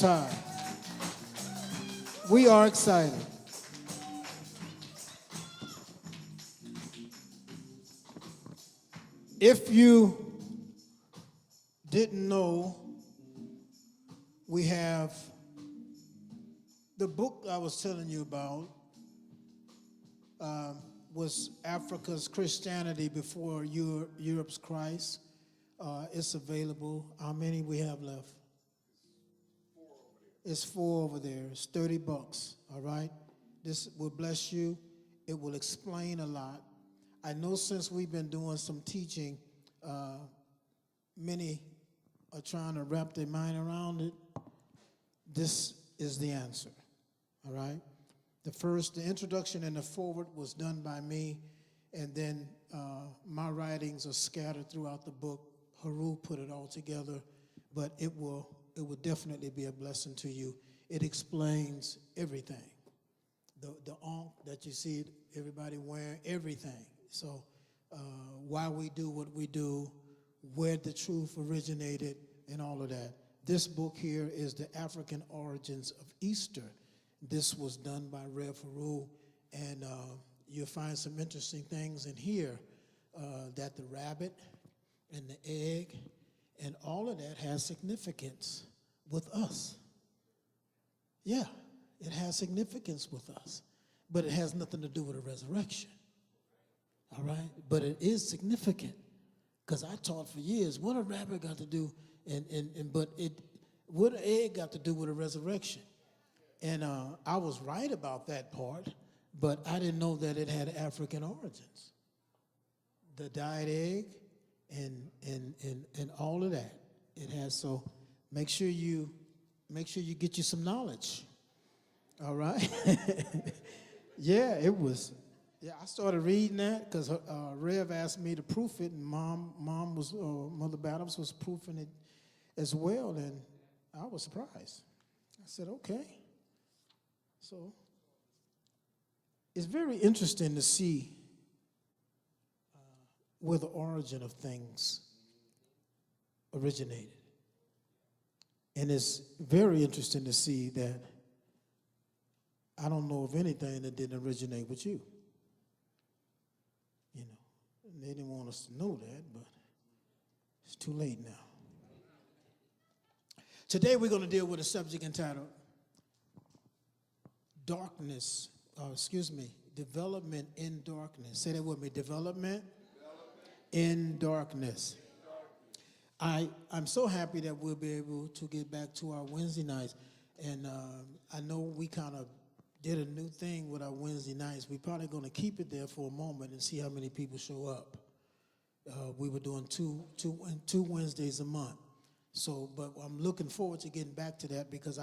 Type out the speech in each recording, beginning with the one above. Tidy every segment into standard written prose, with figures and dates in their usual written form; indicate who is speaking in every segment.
Speaker 1: time. We are excited. If you didn't know, we have the book I was telling you about was Africa's Christianity Before Europe's Christ. It's available. How many we have left? It's 4 over there. It's $30, all right? This will bless you. It will explain a lot. I know since we've been doing some teaching, many are trying to wrap their mind around it. This is the answer, all right? The introduction and the forward was done by me, and then my writings are scattered throughout the book. Haru put it all together, but it will definitely be a blessing to you. It explains everything. The ankh that you see everybody wearing, everything. So why we do what we do, where the truth originated, and all of that. This book here is The African Origins of Easter. This was done by Rev Haru, and you'll find some interesting things in here, that the rabbit and the egg and all of that has significance with us. Yeah, it has significance with us, but it has nothing to do with a resurrection. All right? But it is significant, because I taught for years, what a rabbit got to do, what an egg got to do with a resurrection. And I was right about that part, but I didn't know that it had African origins. The dyed egg and all of that it has. So make sure you get you some knowledge. All right. Yeah, it was. Yeah, I started reading that because Rev asked me to proof it, and Mother Bottoms was proofing it as well, and I was surprised. I said, okay. So it's very interesting to see where the origin of things originated. And it's very interesting to see that I don't know of anything that didn't originate with you. You know, they didn't want us to know that, but it's too late now. Today we're going to deal with a subject entitled Development in Darkness. Say that with me, development in darkness. I'm so happy that we'll be able to get back to our Wednesday nights. And I know we kind of did a new thing with our Wednesday nights. We're probably going to keep it there for a moment and see how many people show up. We were doing two Wednesdays a month. So, but I'm looking forward to getting back to that, because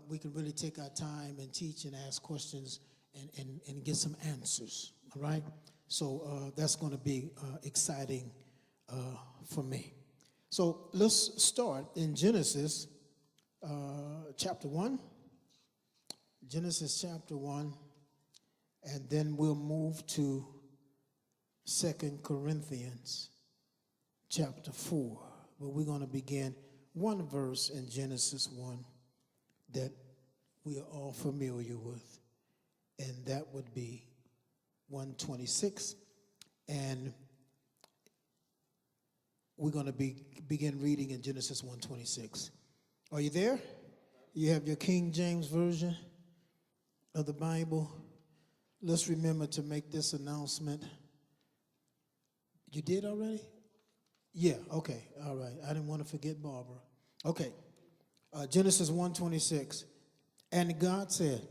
Speaker 1: we can really take our time and teach and ask questions and get some answers, all right? So that's going to be exciting for me. So let's start in Genesis chapter 1. Genesis chapter 1, and then we'll move to 2 Corinthians chapter 4. But we're going to begin one verse in Genesis 1 that we are all familiar with, and that would be 126. And we're going to begin reading in Genesis 126. Are you there? You have your King James Version of the Bible. Let's remember to make this announcement. You did already? Yeah, okay, all right. I didn't want to forget Barbara. Okay, Genesis 1:26. And God said,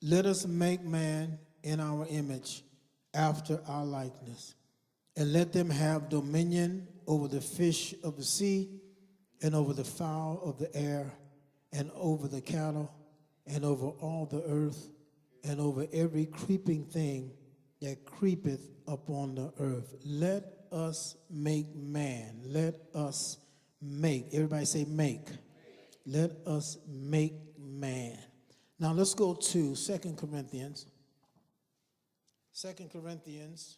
Speaker 1: let us make man in our image, after our likeness, and let them have dominion over the fish of the sea, and over the fowl of the air, and over the cattle, and over all the earth, and over every creeping thing that creepeth upon the earth. Let us make man. Let us make. Everybody say make. Let us make man. Now let's go to 2 Corinthians. 2 Corinthians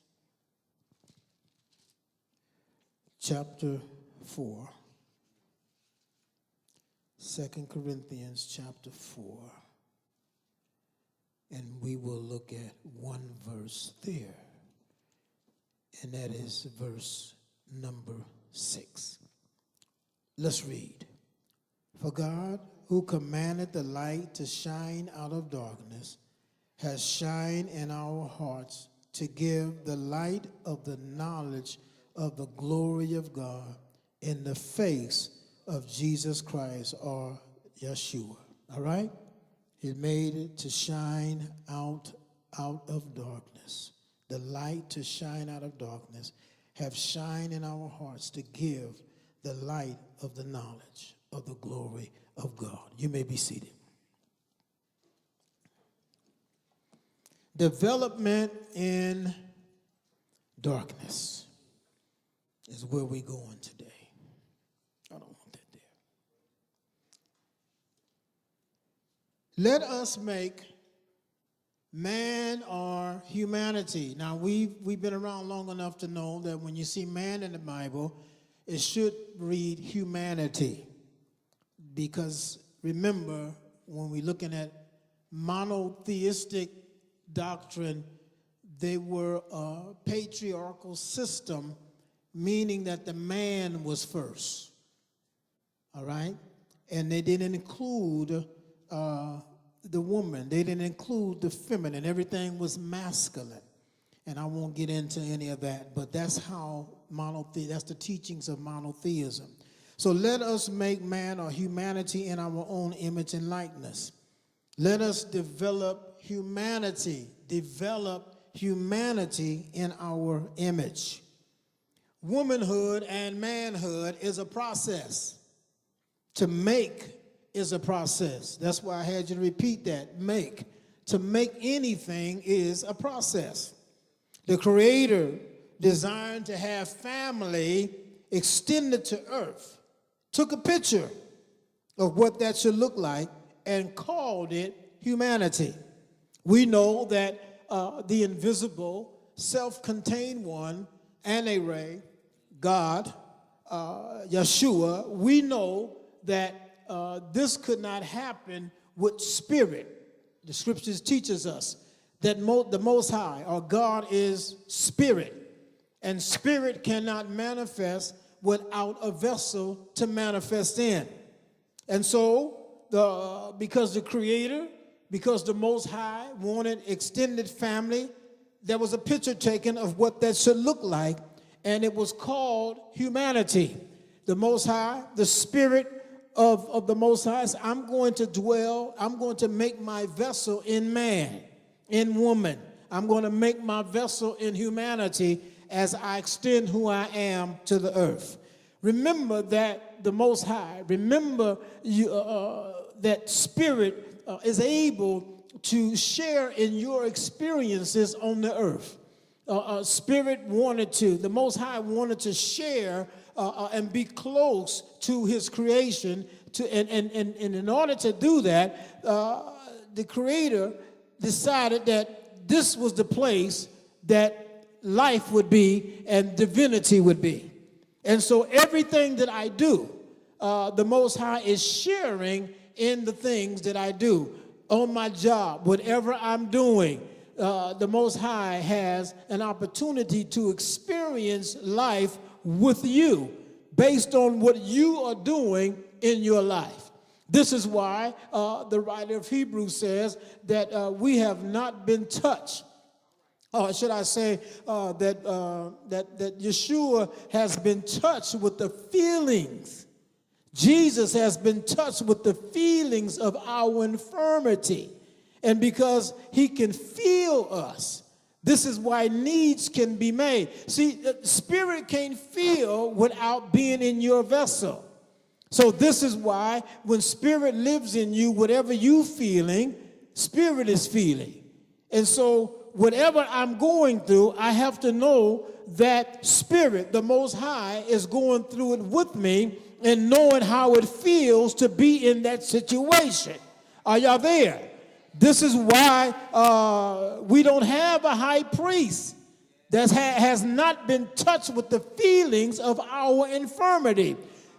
Speaker 1: chapter 4. 2 Corinthians chapter 4. And we will look at one verse there. And that is verse number 6. Let's read. For God, who commanded the light to shine out of darkness, has shined in our hearts to give the light of the knowledge of the glory of God in the face of Jesus Christ, or Yeshua. All right? He made it to shine out of darkness. The light to shine out of darkness have shined in our hearts to give the light of the knowledge of the glory of God. You may be seated. Development in darkness is where we're going today. I don't want that there. Let us make man or humanity. Now, we've been around long enough to know that when you see man in the Bible, it should read humanity. Because remember, when we're looking at monotheistic doctrine, they were a patriarchal system, meaning that the man was first. All right? And they didn't include the woman. They didn't include the feminine. Everything was masculine. And I won't get into any of that, but that's how that's the teachings of monotheism. So let us make man or humanity in our own image and likeness. Let us develop humanity in our image. Womanhood and manhood is a process. To make is a process. That's why I had you to repeat that. Make. To make anything is a process. The Creator designed to have family extended to earth, took a picture of what that should look like and called it humanity. We know that the invisible, self-contained one, Ane, God, Yeshua, we know that this could not happen with spirit. The scriptures teaches us that the Most High, or God, is spirit, and spirit cannot manifest without a vessel to manifest in. And so, because the Creator, because the Most High wanted extended family, there was a picture taken of what that should look like, and it was called humanity. The Most High, the Spirit of the Most High, I'm going to make my vessel in man, in woman. I'm going to make my vessel in humanity as I extend who I am to the earth. Remember that the Most High, that Spirit is able to share in your experiences on the earth. The Most High wanted to share and be close to his creation. And in order to do that, the Creator decided that this was the place that life would be and divinity would be. And so everything that I do, the Most High is sharing in the things that I do. On my job, whatever I'm doing, the Most High has an opportunity to experience life with you based on what you are doing in your life. This is why the writer of Hebrews says that we have not been touched. Or should I say that Yeshua has been touched with the feelings. Jesus has been touched with the feelings of our infirmity. And because he can feel us, this is why needs can be made. See, the Spirit can't feel without being in your vessel. So this is why when Spirit lives in you, whatever you feeling, Spirit is feeling. And so whatever I'm going through, I have to know that Spirit, the Most High, is going through it with me and knowing how it feels to be in that situation. Are y'all there? This is why we don't have a high priest that has not been touched with the feelings of our infirmity.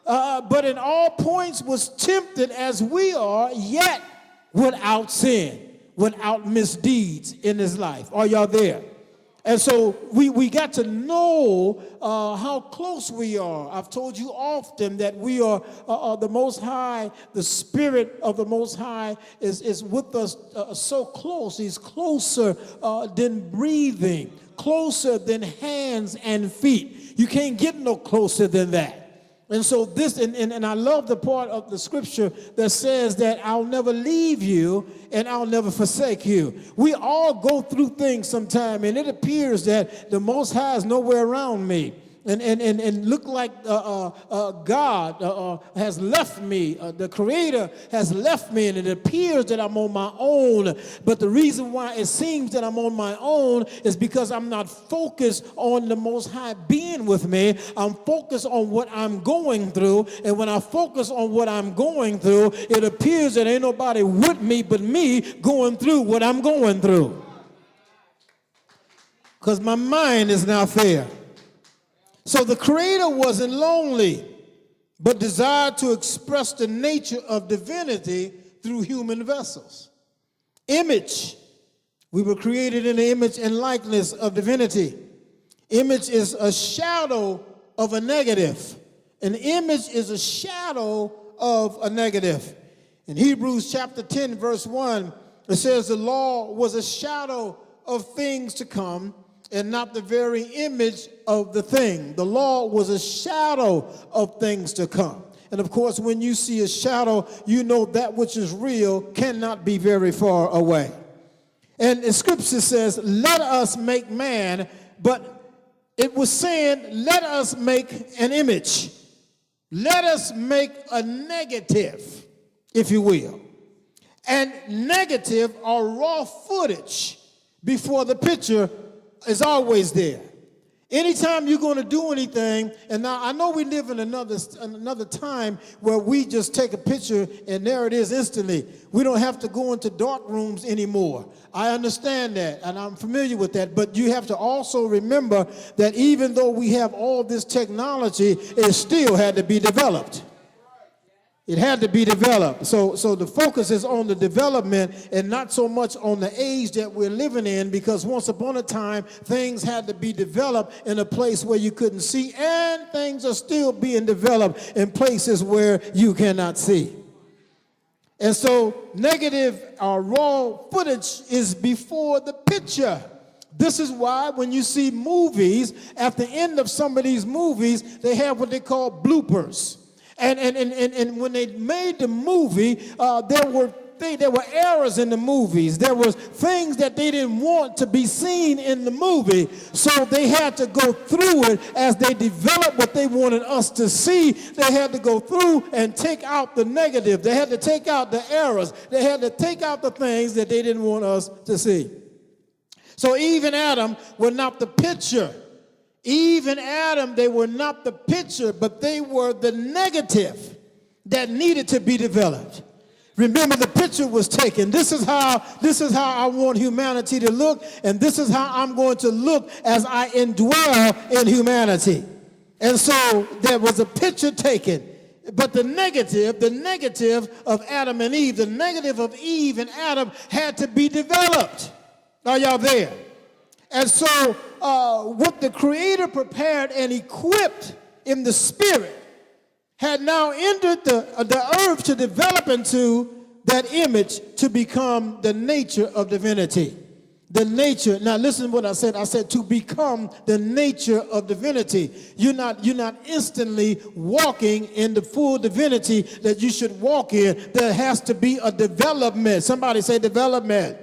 Speaker 1: but in all points was tempted as we are, yet without sin, without misdeeds in his life. Are y'all there? And so we got to know how close we are. I've told you often that we are the Most High. The Spirit of the Most High is with us so close. He's closer than breathing, closer than hands and feet. You can't get no closer than that. And so this, and I love the part of the scripture that says that I'll never leave you and I'll never forsake you. We all go through things sometime, and it appears that the Most High is nowhere around me. And look like God has left me. The Creator has left me, and it appears that I'm on my own. But the reason why it seems that I'm on my own is because I'm not focused on the Most High being with me. I'm focused on what I'm going through. And when I focus on what I'm going through, it appears that ain't nobody with me but me going through what I'm going through. Because my mind is not there. So the Creator wasn't lonely, but desired to express the nature of divinity through human vessels. Image. We were created in the image and likeness of divinity. Image is a shadow of a negative. An image is a shadow of a negative. In Hebrews chapter 10, verse 1, it says the law was a shadow of things to come, and not the very image of the thing. The law was a shadow of things to come. And of course, when you see a shadow, you know that which is real cannot be very far away. And the scripture says, let us make man, but it was saying, let us make an image. Let us make a negative, if you will. And negative are raw footage before the picture is always there. Anytime you're going to do anything, and now I know we live in another time where we just take a picture and there it is instantly. We don't have to go into dark rooms anymore. I understand that, and I'm familiar with that, but you have to also remember that even though we have all this technology, it still had to be developed. It had to be developed. So the focus is on the development and not so much on the age that we're living in, because once upon a time, things had to be developed in a place where you couldn't see, and things are still being developed in places where you cannot see. And so negative or raw footage is before the picture. This is why when you see movies, at the end of some of these movies, they have what they call bloopers. And when they made the movie, there were errors in the movies. There was things that they didn't want to be seen in the movie, so they had to go through it as they developed what they wanted us to see. They had to go through and take out the negative. They had to take out the errors. They had to take out the things that they didn't want us to see. So Eve and Adam were not the picture. Eve and Adam, they were not the picture, but they were the negative that needed to be developed. Remember, the picture was taken. This is how I want humanity to look, and this is how I'm going to look as I indwell in humanity. And so there was a picture taken, but the negative of Adam and Eve, the negative of Eve and Adam had to be developed. Are y'all there? And so what the Creator prepared and equipped in the Spirit had now entered the earth to develop into that image to become the nature of divinity. The nature, now listen to what I said. I said to become the nature of divinity. You're not instantly walking in the full divinity that you should walk in. There has to be a development. Somebody say development.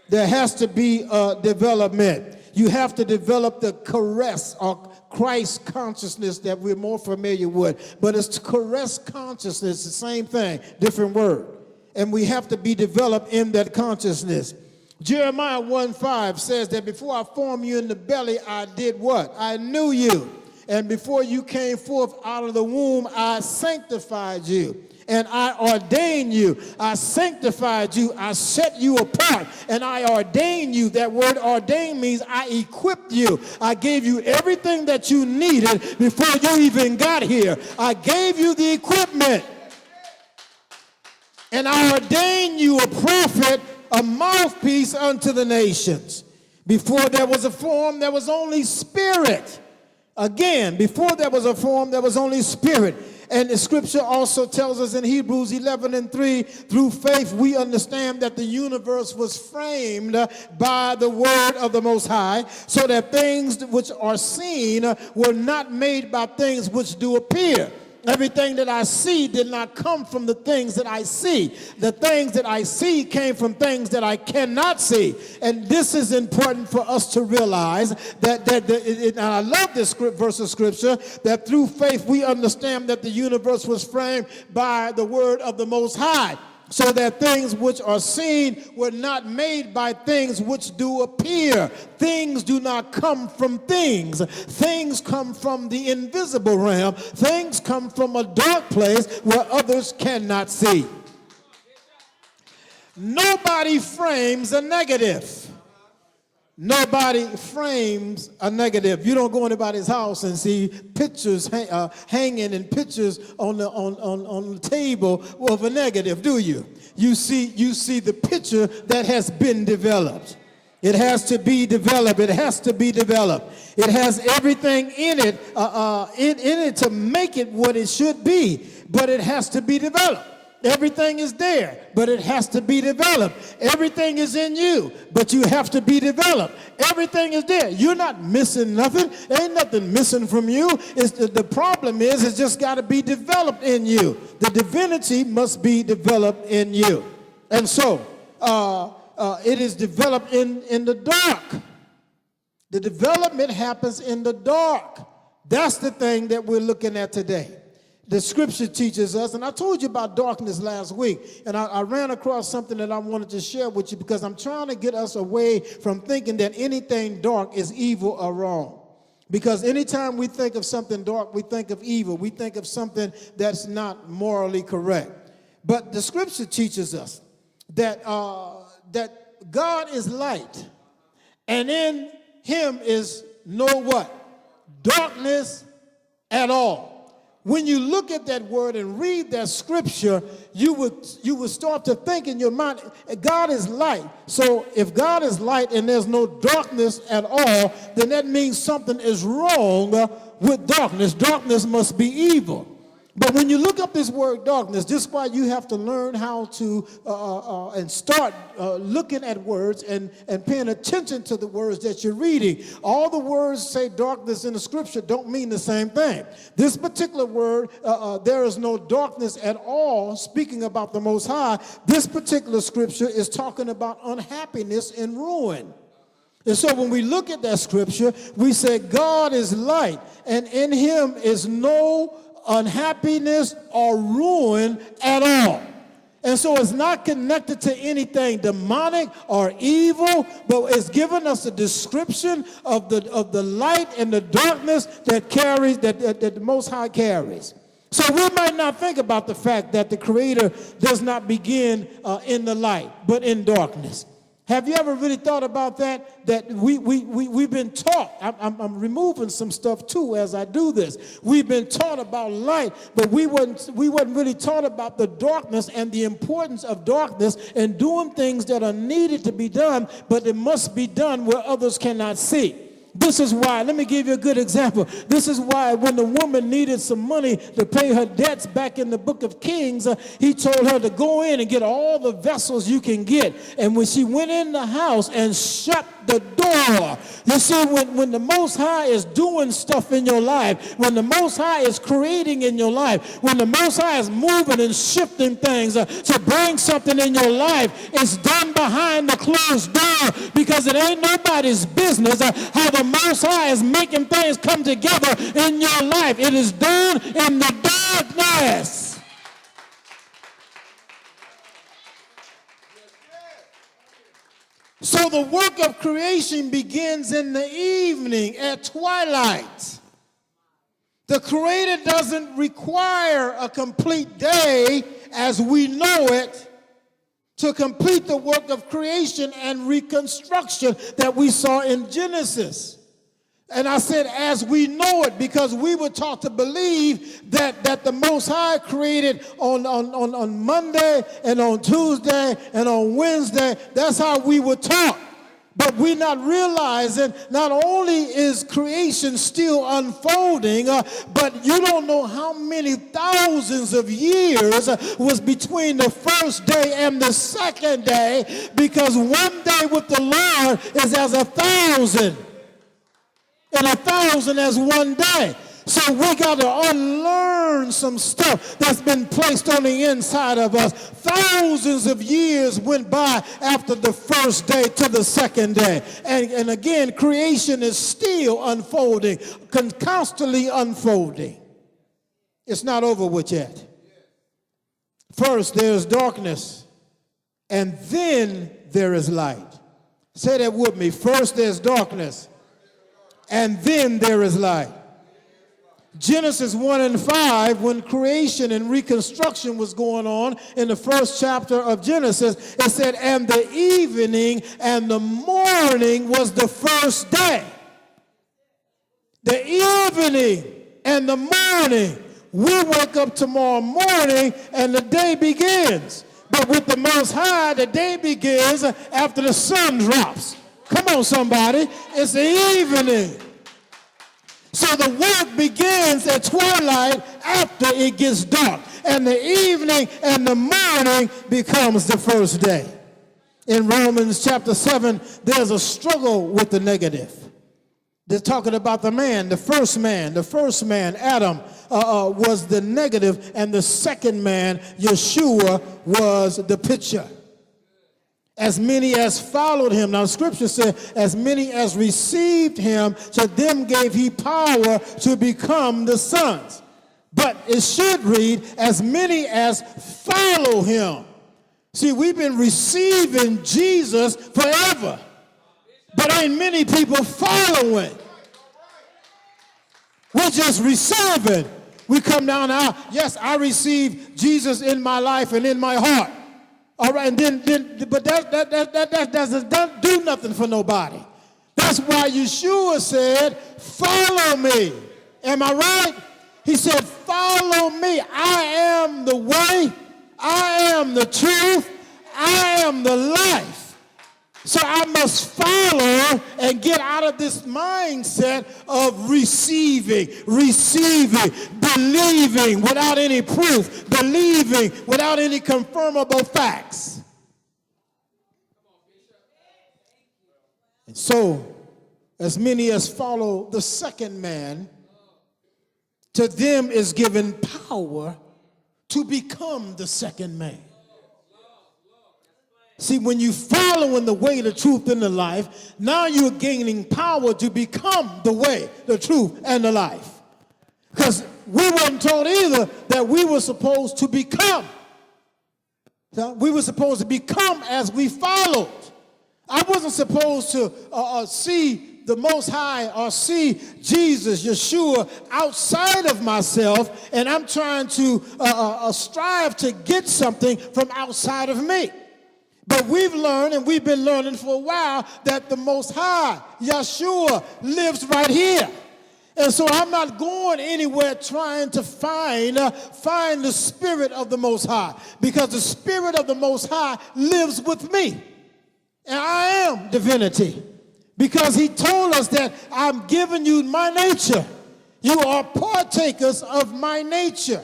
Speaker 1: There has to be a development. You have to develop the caress or Christ consciousness that we're more familiar with. But it's caress consciousness, the same thing, different word. And we have to be developed in that consciousness. Jeremiah 1:5 says that before I formed you in the belly, I did what? I knew you. And before you came forth out of the womb, I sanctified you. and I ordained you. I sanctified you. I set you apart, and I ordained you. That word ordained means I equipped you. I gave you everything that you needed before you even got here. I gave you the equipment, and I ordained you a prophet, a mouthpiece unto the nations. Before there was a form, there was only spirit. Again, before there was a form, there was only spirit. And the scripture also tells us in Hebrews 11:3, through faith we understand that the universe was framed by the word of the Most High, so that things which are seen were not made by things which do appear. Everything that I see did not come from the things that I see. The things that I see came from things that I cannot see. And this is important for us to realize and I love this verse of scripture, that through faith we understand that the universe was framed by the word of the Most High, so that things which are seen were not made by things which do appear. Things do not come from things. Things come from the invisible realm. Things come from a dark place where others cannot see. Nobody frames a negative. Nobody frames a negative. You don't go in anybody's house and see pictures hanging and pictures on the table of a negative, do you? You see the picture that has been developed. It has to be developed. It has to be developed. It has everything in it in it to make it what it should be, but it has to be developed. Everything is there, but it has to be developed. Everything is in you, but you have to be developed. Everything is there. You're not missing nothing. Ain't nothing missing from you. The problem is it's just got to be developed in you. The divinity must be developed in you. And so it is developed in the dark. The development happens in the dark. That's the thing that we're looking at today. The scripture teaches us, and I told you about darkness last week, and I ran across something that I wanted to share with you because I'm trying to get us away from thinking that anything dark is evil or wrong. Because anytime we think of something dark, we think of evil. We think of something that's not morally correct. But the scripture teaches us that God is light, and in him is no what? Darkness at all. When you look at that word and read that scripture, you would start to think in your mind, God is light. So if God is light and there's no darkness at all, then that means something is wrong with darkness. Darkness must be evil. But when you look up this word darkness, this is why you have to learn how to and start looking at words and paying attention to the words that you're reading. All the words say darkness in the scripture don't mean the same thing. This particular word, there is no darkness at all, speaking about the Most High. This particular scripture is talking about unhappiness and ruin. And so when we look at that scripture, we say God is light, and in him is no unhappiness or ruin at all. And so it's not connected to anything demonic or evil, but it's given us a description of the light and the darkness that carries that the Most High carries. So we might not think about the fact that the Creator does not begin in the light, but in darkness. Have you ever really thought about that? That we've been taught. I'm removing some stuff too as I do this. We've been taught about light, but we wasn't really taught about the darkness and the importance of darkness and doing things that are needed to be done, but it must be done where others cannot see. This is why, let me give you a good example. This is why when the woman needed some money to pay her debts back in the book of Kings, he told her to go in and get all the vessels you can get. And when she went in the house and shut the door, you see, when the Most High is doing stuff in your life, when the Most High is creating in your life, when the Most High is moving and shifting things to bring something in your life, it's done behind the closed door, because it ain't nobody's business how the Most High is making things come together in your life. It is done in the darkness. So the work of creation begins in the evening at twilight. The Creator doesn't require a complete day as we know it to complete the work of creation and reconstruction that we saw in Genesis. And I said, as we know it, because we were taught to believe that the Most High created on Monday and on Tuesday and on Wednesday. That's how we were taught. But we're not realizing not only is creation still unfolding, but you don't know how many thousands of years was between the first day and the second day, because one day with the Lord is as 1,000, and 1,000 as one day. So we got to unlearn some stuff that's been placed on the inside of us. Thousands of years went by after the first day to the second day. And again, creation is still unfolding, constantly unfolding. It's not over with yet. First, there's darkness, and then there is light. Say that with me. First, there's darkness, and then there is light. Genesis 1 and 5, when creation and reconstruction was going on in the first chapter of Genesis, it said, and the evening and the morning was the first day. The evening and the morning. We wake up tomorrow morning and the day begins. But with the Most High, the day begins after the sun drops. Come on, somebody. It's the evening. So the work begins at twilight after it gets dark. And the evening and the morning becomes the first day. In Romans chapter 7, there's a struggle with the negative. They're talking about the man, the first man. The first man, Adam, was the negative, and the second man, Yeshua, was the picture. As many as followed him. Now, the scripture said, as many as received him, to them gave he power to become the sons. But it should read, as many as follow him. See, we've been receiving Jesus forever, but ain't many people following. We're just receiving. We come down now, yes, I receive Jesus in my life and in my heart. All right, and then but that doesn't do nothing for nobody. That's why Yeshua said, follow me. Am I right? He said, follow me. I am the way. I am the truth. I am the life. So I must follow and get out of this mindset of receiving, believing without any proof, believing without any confirmable facts. And so, as many as follow the second man, to them is given power to become the second man. See, when you follow in the way, the truth, and the life, now you're gaining power to become the way, the truth, and the life. Because we weren't told either that we were supposed to become. We were supposed to become as we followed. I wasn't supposed to see the Most High or see Jesus, Yeshua, outside of myself, and I'm trying to strive to get something from outside of me. But we've learned, and we've been learning for a while, that the Most High, Yeshua, lives right here. And so I'm not going anywhere trying to find the Spirit of the Most High, because the Spirit of the Most High lives with me. And I am divinity, because he told us that I'm giving you my nature. You are partakers of my nature.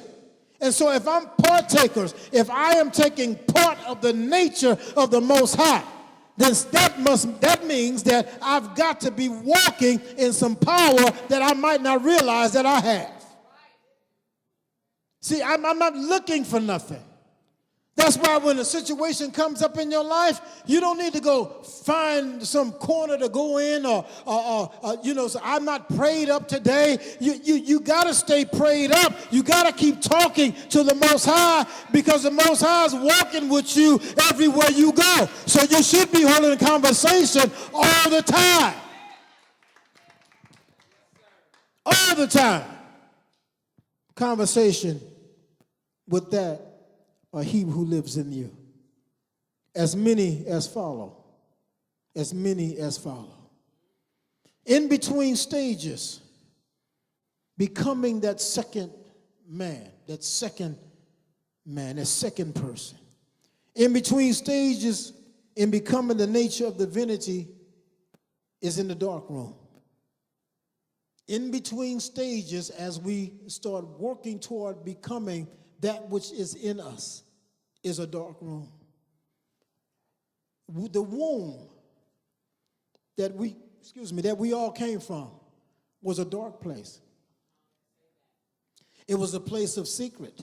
Speaker 1: And so if I'm partakers, if I am taking part of the nature of the Most High, then that means that I've got to be walking in some power that I might not realize that I have. See, I'm not looking for nothing. That's why when a situation comes up in your life, you don't need to go find some corner to go in or so I'm not prayed up today. You got to stay prayed up. You got to keep talking to the Most High, because the Most High is walking with you everywhere you go. So you should be holding a conversation all the time. All the time. Conversation with that or he who lives in you. As many as follow. As many as follow. In between stages, becoming that second man, that second person. In between stages, in becoming the nature of divinity, is in the dark room. In between stages, as we start working toward becoming that which is in us, is a dark room. The womb that we all came from was a dark place. It was a place of secret.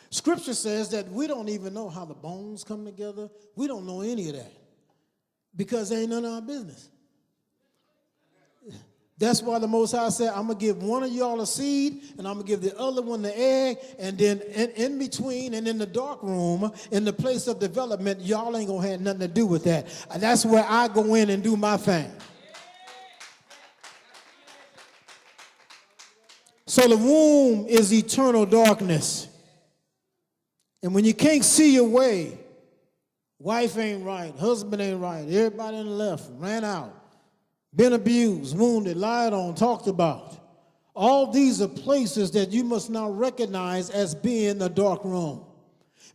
Speaker 1: Scripture says that we don't even know how the bones come together. We don't know any of that because it ain't none of our business. That's why the Most High said, I'm going to give one of y'all a seed, and I'm going to give the other one the egg, and then in between and in the dark room, in the place of development, y'all ain't going to have nothing to do with that. That's where I go in and do my thing. So the womb is eternal darkness. And when you can't see your way, wife ain't right, husband ain't right, everybody on the left ran out. Been abused, wounded, lied on, talked about. All these are places that you must now recognize as being a dark room.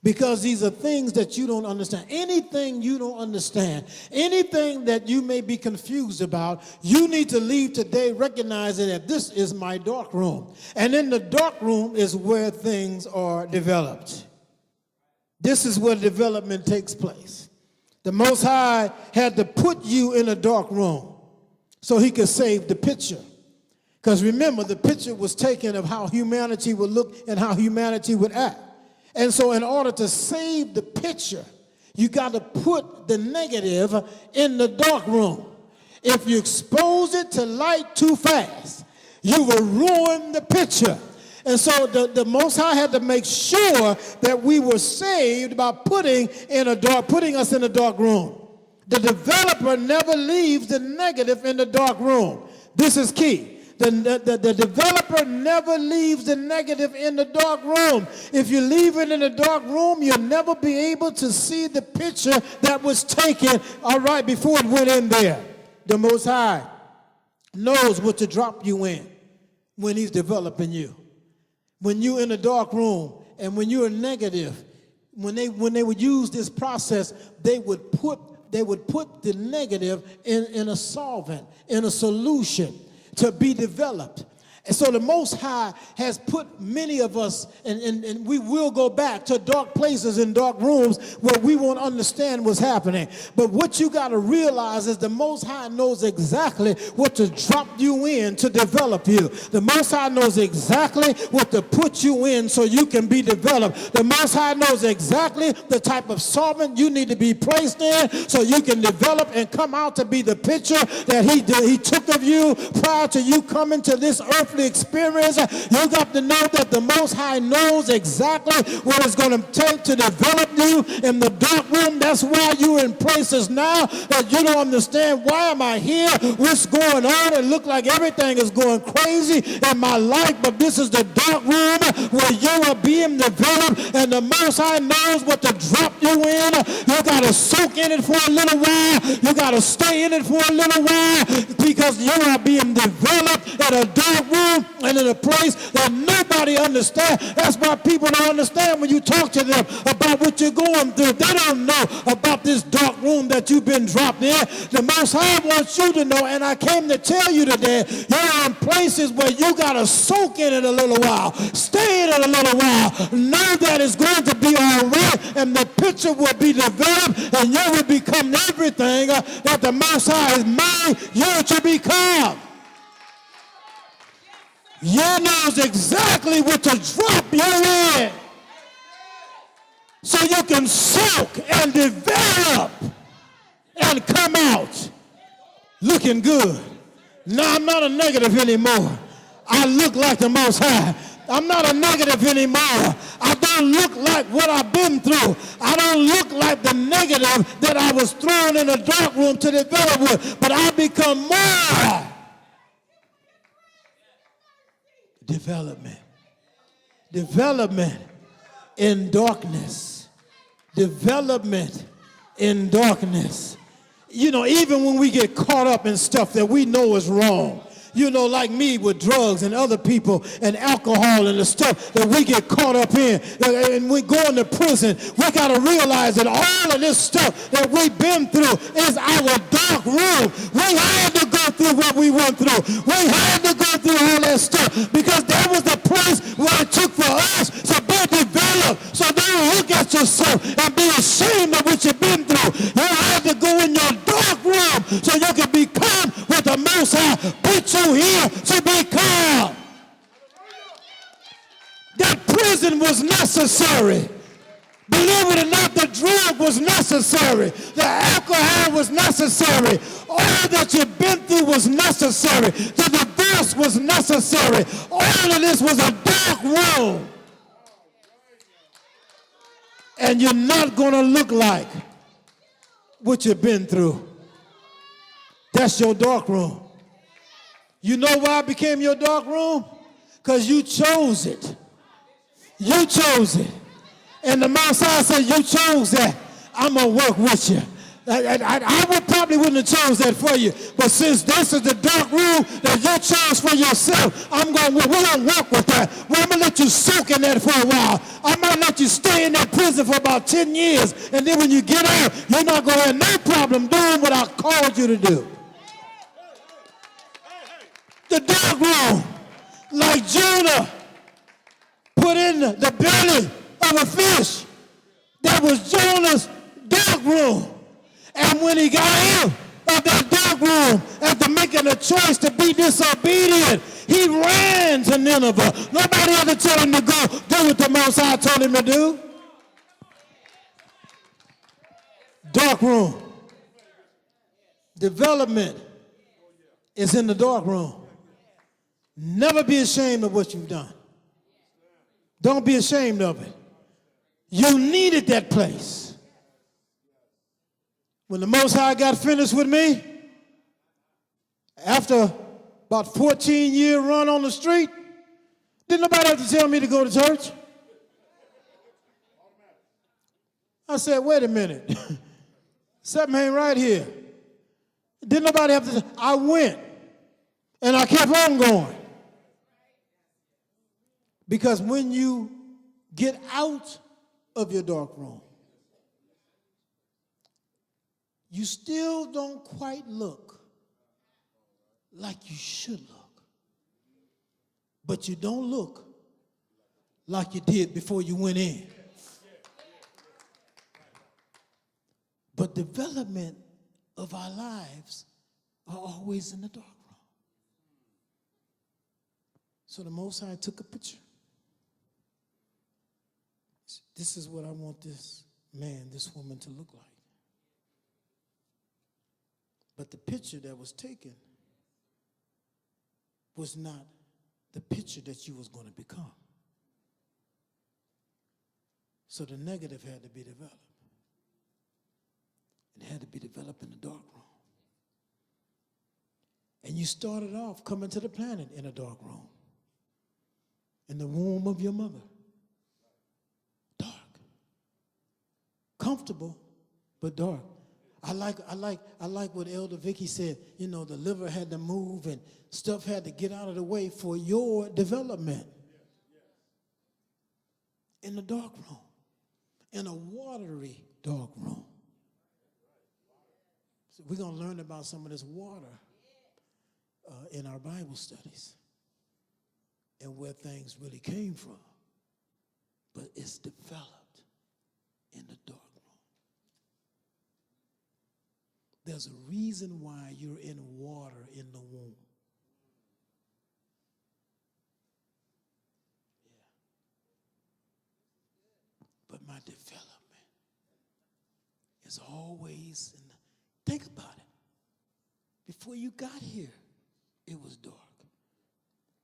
Speaker 1: Because these are things that you don't understand. Anything you don't understand, anything that you may be confused about, you need to leave today recognizing that this is my dark room. And in the dark room is where things are developed. This is where development takes place. The Most High had to put you in a dark room so he could save the picture. Because remember, the picture was taken of how humanity would look and how humanity would act. And so in order to save the picture, you got to put the negative in the dark room. If you expose it to light too fast, you will ruin the picture. And so the Most High had to make sure that we were saved by putting us in a dark room. The developer never leaves the negative in the dark room. This is key. The developer never leaves the negative in the dark room. If you leave it in the dark room, you'll never be able to see the picture that was taken, all right, before it went in there. The Most High knows what to drop you in when he's developing you. When you're in a dark room and when you're negative, when they would use this process, they would put the negative in a solvent, in a solution to be developed. And so the Most High has put many of us, and we will go back to dark places and dark rooms where we won't understand what's happening. But what you got to realize is the Most High knows exactly what to drop you in to develop you. The Most High knows exactly what to put you in so you can be developed. The Most High knows exactly the type of solvent you need to be placed in so you can develop and come out to be the picture that he took of you prior to you coming to this earthly experience. You got to know that the Most High knows exactly what it's going to take to develop you in the dark room. That's why you're in places now that you don't understand. Why am I here? What's going on? It looks like everything is going crazy in my life, but this is the dark room where you are being developed, and the Most High knows what to drop you in. You got to soak in it for a little while. You got to stay in it for a little while because you are being developed in a dark room and in a place that nobody understands. That's why people don't understand when you talk to them about what you're going through. They don't know about this dark room that you've been dropped in. The Most High wants you to know, and I came to tell you today, you're in places where you got to soak in it a little while. Stay in it a little while. Know that it's going to be all right, and the picture will be developed, and you will become everything that the Most High has made you to become. You knows exactly what to drop you in so you can soak and develop and come out looking good. Now I'm not a negative anymore. I look like the Most High. I'm not a negative anymore. I don't look like what I've been through. I don't look like the negative that I was thrown in a dark room to develop with, but I become more. Development. in darkness. Development in darkness. You know, even when we get caught up in stuff that we know is wrong, you know, like me with drugs and other people and alcohol and the stuff that we get caught up in, and we go into prison, we got to realize that all of this stuff that we've been through is our dark room. We had to go through what we went through. We had to go through all that stuff because that was the place where it took for us to be developed. So don't look at yourself and be ashamed of what you've been through. You had to go in your dark room so you can become what the Most High put you here to become. That prison was necessary. Believe it or not, the drug was necessary. The alcohol was necessary. All that you've been through was necessary. The divorce was necessary. All of this was a dark room. And you're not going to look like what you've been through. That's your dark room. You know why it became your dark room? Because you chose it. You chose it. And the Most High said, you chose that. I'm going to work with you. I would probably wouldn't have chose that for you. But since this is the dark room that you chose for yourself, we're going to work with that. Well, I'm going to let you soak in that for a while. I'm going to let you stay in that prison for about 10 years. And then when you get out, you're not going to have no problem doing what I called you to do. The dark room, like Jonah put in the belly of a fish. That was Jonah's dark room. And when he got out of that dark room, after making a choice to be disobedient, he ran to Nineveh. Nobody ever told him to go do what the Most High told him to do. Dark room. Development is in the dark room. Never be ashamed of what you've done. Don't be ashamed of it. You needed that place. When the Most High got finished with me, after about 14-year run on the street, didn't nobody have to tell me to go to church. I said, wait a minute. Something ain't right here. Didn't nobody have to. I went, and I kept on going. Because when you get out of your dark room, you still don't quite look like you should look. But you don't look like you did before you went in. But development of our lives are always in the dark room. So the Most High took a picture. This is what I want this man, this woman to look like. But the picture that was taken was not the picture that you was going to become. So the negative had to be developed. It had to be developed in the dark room. And you started off coming to the planet in a dark room. In the womb of your mother. Dark. Comfortable, but dark. I like what Elder Vicky said. You know, the liver had to move and stuff had to get out of the way for your development. In the dark room. In a watery dark room. So we're going to learn about some of this water in our Bible studies and where things really came from. But it's developed in the dark room. There's a reason why you're in water in the womb. Yeah. But my development is always in the, think about it. Before you got here, it was dark.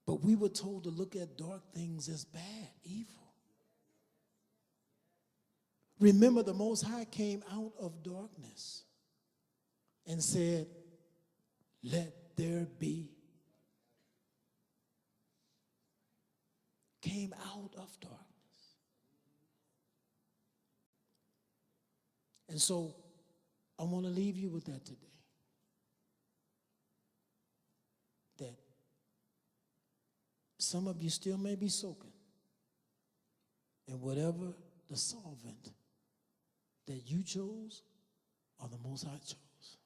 Speaker 1: But we were told to look at dark things as bad, evil. Remember, the Most High came out of darkness and said, let there be. Came out of darkness. And so I want to leave you with that today. That some of you still may be soaking in whatever the solvent that you chose or the Most High chose.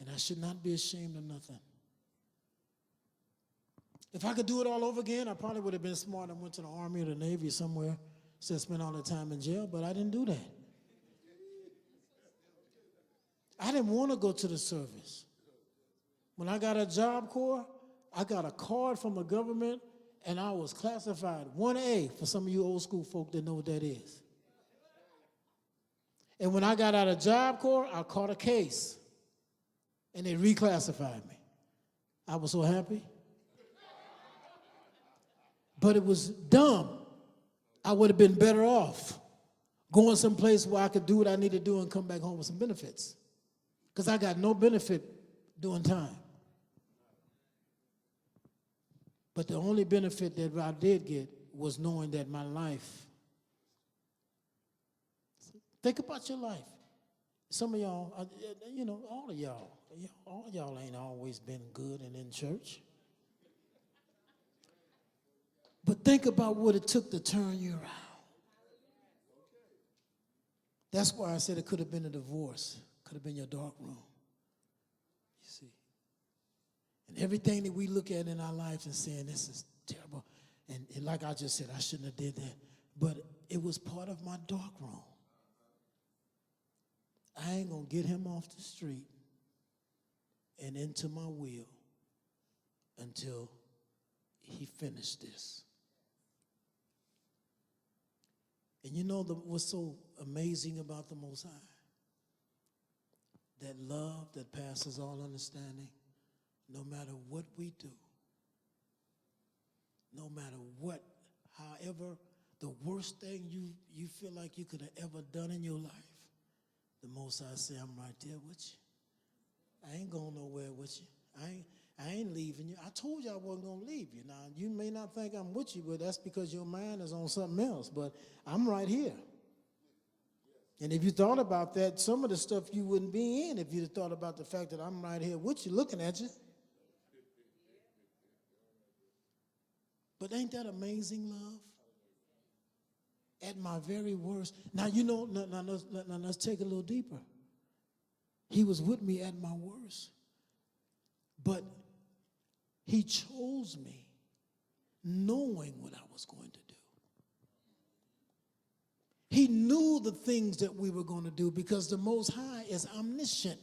Speaker 1: And I should not be ashamed of nothing. If I could do it all over again, I probably would have been smart and went to the Army or the Navy somewhere instead of spend all the time in jail, but I didn't do that. I didn't want to go to the service. When I got a Job Corps, I got a card from the government, and I was classified 1A, for some of you old school folk that know what that is. And when I got out of Job Corps, I caught a case, and they reclassified me. I was so happy. But it was dumb. I would have been better off going someplace where I could do what I need to do and come back home with some benefits. Because I got no benefit doing time. But the only benefit that I did get was knowing that my life. Think about your life. Some of y'all, all of y'all ain't always been good and in church. But think about what it took to turn you around. That's why I said it could have been a divorce. Could have been your dark room. You see. And everything that we look at in our life and saying, this is terrible. And like I just said, I shouldn't have did that. But it was part of my dark room. I ain't going to get him off the street and into my will until he finished this. And you know what's so amazing about the Most High? That love that passes all understanding, no matter what we do, no matter what, however, the worst thing you feel like you could have ever done in your life, the Most High say, I'm right there with you. I ain't going nowhere with you. I ain't leaving you. I told you I wasn't going to leave you. Now, you may not think I'm with you, but that's because your mind is on something else. But I'm right here. And if you thought about that, some of the stuff you wouldn't be in if you'd have thought about the fact that I'm right here with you, looking at you. But ain't that amazing love? At my very worst. Now, let's take it a little deeper. He was with me at my worst. But he chose me knowing what I was going to do. He knew the things that we were going to do because the Most High is omniscient,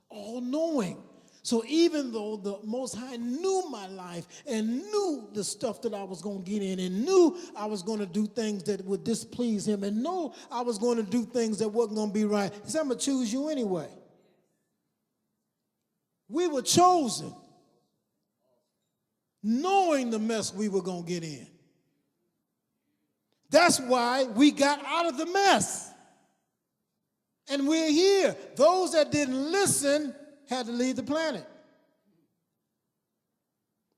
Speaker 1: all-knowing. So even though the Most High knew my life and knew the stuff that I was going to get in and knew I was going to do things that would displease him and knew I was going to do things that wasn't going to be right, he said, I'm going to choose you anyway. We were chosen knowing the mess we were going to get in. That's why we got out of the mess. And we're here. Those that didn't listen had to leave the planet.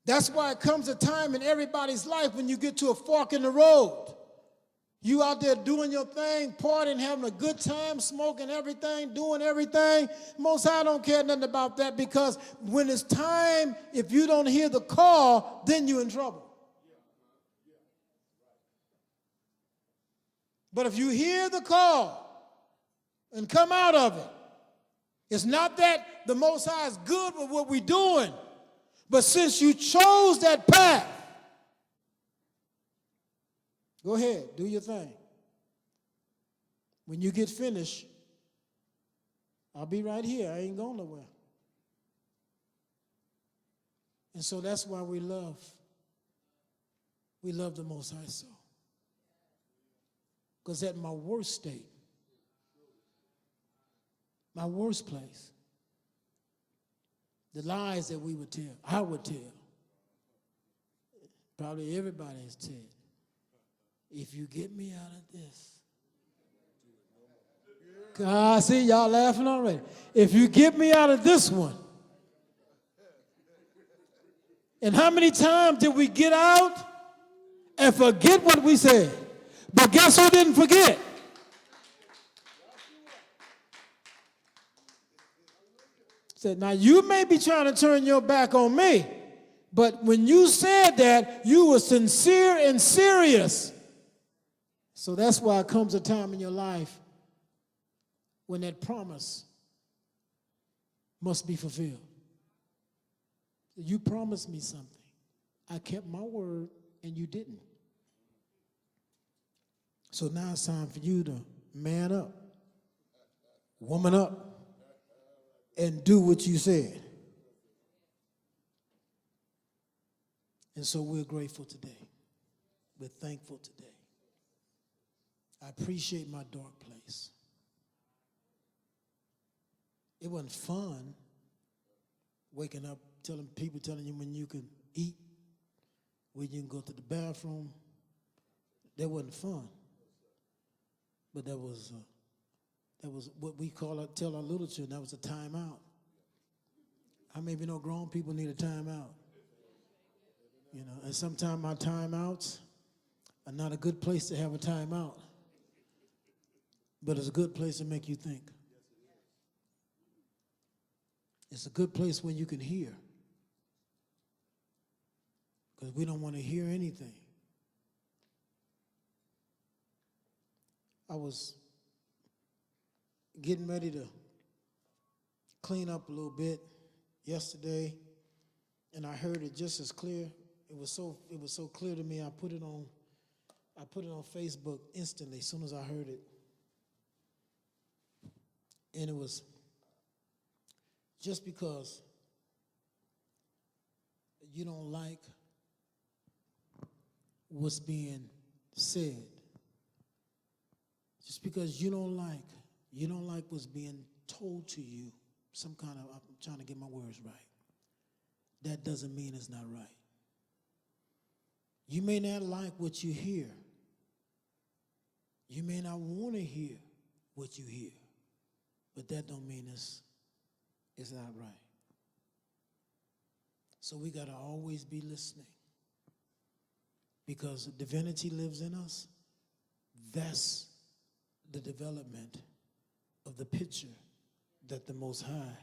Speaker 1: That's why it comes a time in everybody's life when you get to a fork in the road. You out there doing your thing, partying, having a good time, smoking everything, doing everything. Most High don't care nothing about that because when it's time, if you don't hear the call, then you're in trouble. But if you hear the call and come out of it, it's not that the Most High is good with what we're doing, but since you chose that path, go ahead, do your thing. When you get finished, I'll be right here. I ain't going nowhere. And so that's why we love the Most High so. Because at my worst state, my worst place, the lies that we would tell, I would tell, probably everybody has told, if you get me out of this. I see y'all laughing already. If you get me out of this one. And how many times did we get out and forget what we said? But guess who didn't forget? Said, now you may be trying to turn your back on me, but when you said that, you were sincere and serious. So that's why it comes a time in your life when that promise must be fulfilled. You promised me something. I kept my word and you didn't. So now it's time for you to man up, woman up, and do what you said. And so we're grateful today. We're thankful today. I appreciate my dark place. It wasn't fun waking up, telling you when you can eat, when you can go to the bathroom. That wasn't fun. But that was what we tell our little children, that was a timeout. How many of you know grown people need a timeout? You know, and sometimes my timeouts are not a good place to have a timeout, but it's a good place to make you think. It's a good place when you can hear, because we don't want to hear anything. I was getting ready to clean up a little bit yesterday, and I heard it just as clear. It was so clear to me. I put it on Facebook instantly as soon as I heard it. And it was just because you don't like what's being said. Just because you don't like what's being told to you, I'm trying to get my words right. That doesn't mean it's not right. You may not like what you hear. You may not want to hear what you hear, but that don't mean it's not right. So we got to always be listening, because divinity lives in us. That's the development of the picture that the Most High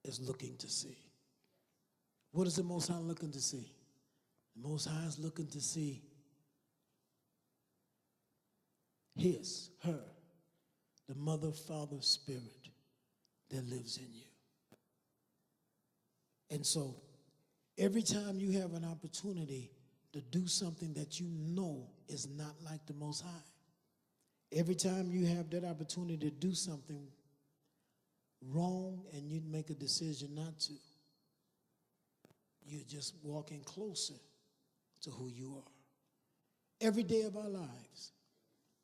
Speaker 1: is looking to see. What is the Most High looking to see? The Most High is looking to see her, the mother, father, spirit that lives in you. And so every time you have an opportunity to do something that you know is not like the Most High, every time you have that opportunity to do something wrong and you make a decision not to, you're just walking closer to who you are. Every day of our lives,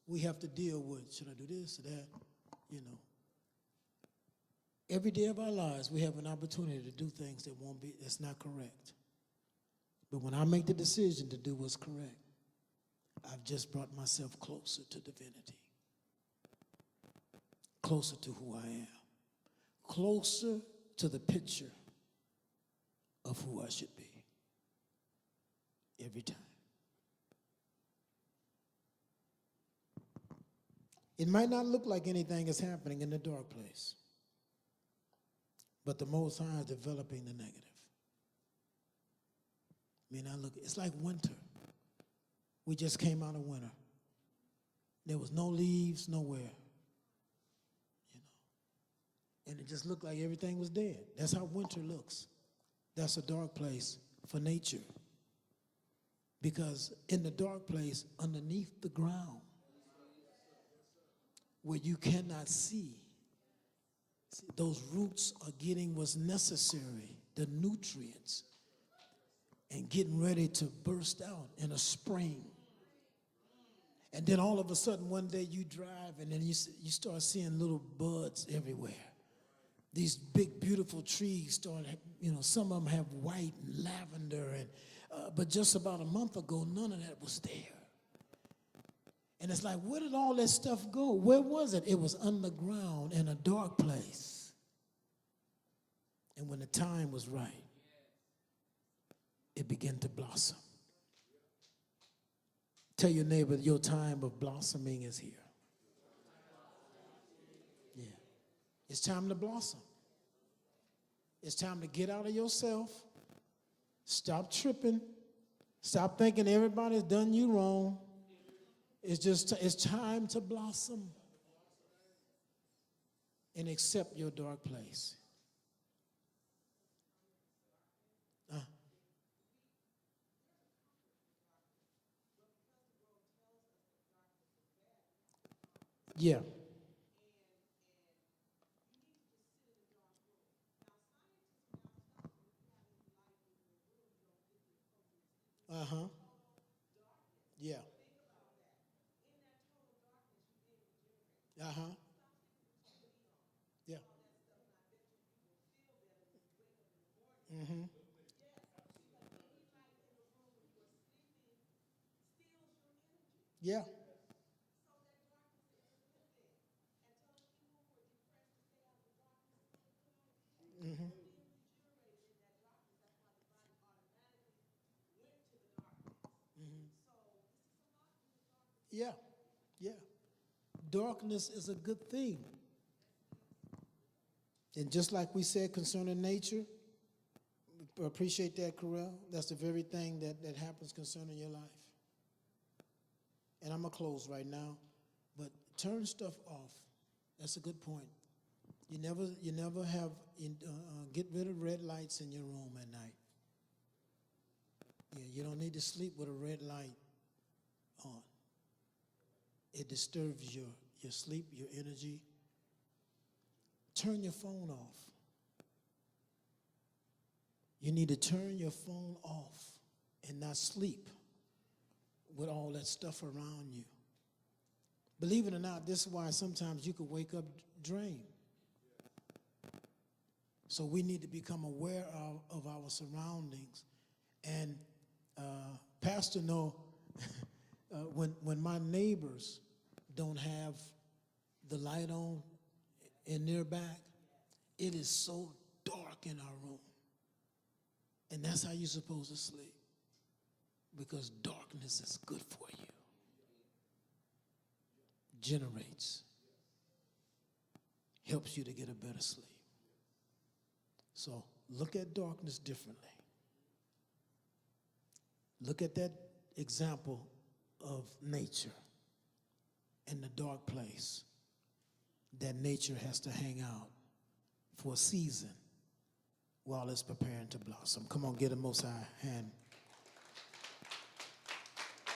Speaker 1: we have to deal with, should I do this or that? You know. Every day of our lives, we have an opportunity to do things that's not correct. But when I make the decision to do what's correct, I've just brought myself closer to divinity, closer to who I am, closer to the picture of who I should be every time. It might not look like anything is happening in the dark place, but the Most High is developing the negative. It's like winter. We just came out of winter. There was no leaves nowhere, you know. And it just looked like everything was dead. That's how winter looks. That's a dark place for nature. Because in the dark place, underneath the ground, where you cannot see, those roots are getting what's necessary, the nutrients, and getting ready to burst out in a spring. And then all of a sudden, one day you drive, and then you start seeing little buds everywhere. These big, beautiful trees start, some of them have white and lavender, but just about a month ago, none of that was there. And it's like, where did all that stuff go? Where was it? It was underground in a dark place. And when the time was right, it began to blossom. Tell your neighbor your time of blossoming is here. Yeah. It's time to blossom. It's time to get out of yourself. Stop tripping. Stop thinking everybody's done you wrong. It's time to blossom and accept your dark place. Yeah. Uh-huh. Yeah. Uh-huh. Yeah. Mm-hmm. Yeah. Mm-hmm. Mm-hmm. Yeah. Yeah. Darkness is a good thing. And just like we said concerning nature, appreciate that, Corel. That's the very thing that happens concerning your life. And I'm going to close right now. But turn stuff off. That's a good point. You never get rid of red lights in your room at night. Yeah, you don't need to sleep with a red light on. It disturbs your sleep, your energy. Turn your phone off. You need to turn your phone off and not sleep with all that stuff around you. Believe it or not, this is why sometimes you could wake up drained. So we need to become aware of our surroundings. And Pastor, know when my neighbors don't have the light on in their back, it is so dark in our room. And that's how you're supposed to sleep. Because darkness is good for you. Generates. Helps you to get a better sleep. So look at darkness differently. Look at that example of nature in the dark place that nature has to hang out for a season while it's preparing to blossom. Come on, get a Most High hand.